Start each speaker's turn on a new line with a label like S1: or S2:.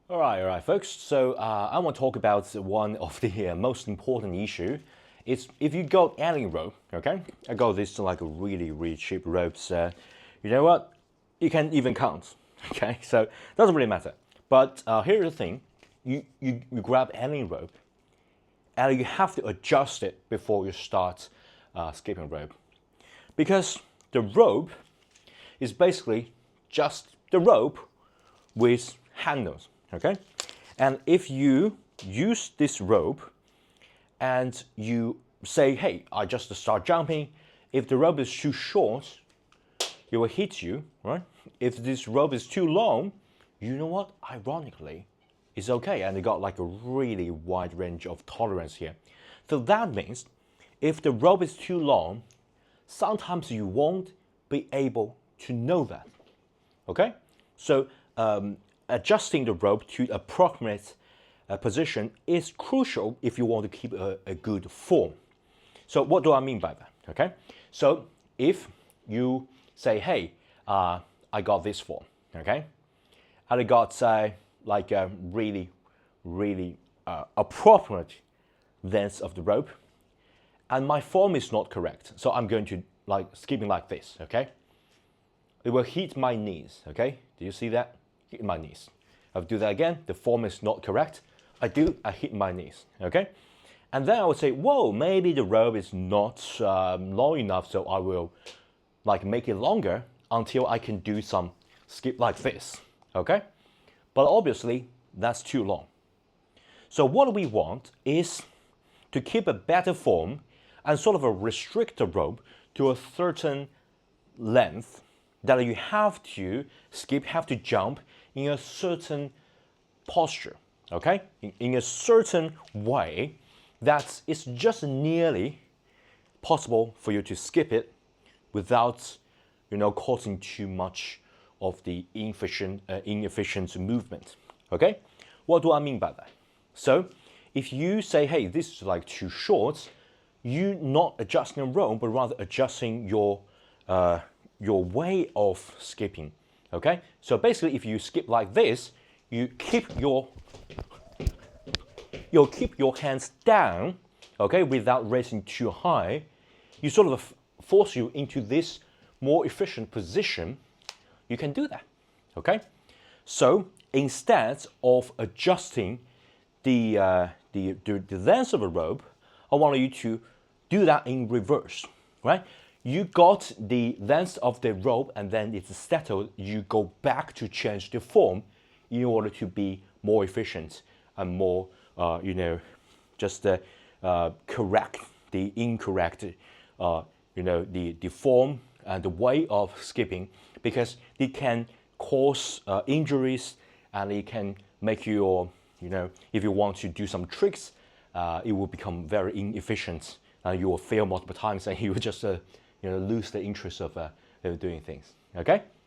S1: All right, folks. So I want to talk about one of the most important issue. It's if you got any rope, okay? I got this like a really cheap ropes. You know what? You can even count, okay? So doesn't really matter. But here's the thing: you grab any rope, and you have to adjust it before you start skipping rope, because the rope is basically just the rope with handles, okay? And if you use this rope and you say, hey, I just start jumping, if the rope is too short, it will hit you, right? If this rope is too long, you know what? Ironically, it's okay, and it got like a really wide range of tolerance here. So that means if the rope is too long, sometimes you won't be able to know that, okay? So adjusting the rope to approximate position is crucial if you want to keep a good form. So what do I mean by that? Okay, so if you say, hey, I got this form, okay, and I got like a really appropriate length of the rope, and my form is not correct, so I'm going to like skipping like this, okay? It will hit my knees, okay? Do you see that? Hit my knees. I'll do that again. The form is not correct. I hit my knees, okay? And then I would say, whoa, maybe the rope is not long enough, so I will like make it longer until I can do some skip like this, okay? But obviously, that's too long. So what we want is to keep a better form and sort of restrict the rope to a certain length that you have to skip, have to jump in a certain posture, okay? In a certain way that it's just nearly possible for you to skip it without, causing too much of the inefficient movement, okay? What do I mean by that? So if you say, hey, this is like too short, you're not adjusting the rope, but rather adjusting your way of skipping, okay? So basically, if you skip like this, you keep your hands down, okay, without raising too high. You sort of force you into this more efficient position. You can do that, okay? So instead of adjusting the length of a rope, I want you to do that in reverse, right? You got the length of the rope and then it's settled, you go back to change the form in order to be more efficient and more, just correct the incorrect, the form and the way of skipping, because it can cause injuries and it can make you, if you want to do some tricks, it will become very inefficient and you will fail multiple times and you will just lose the interest of doing things. Okay?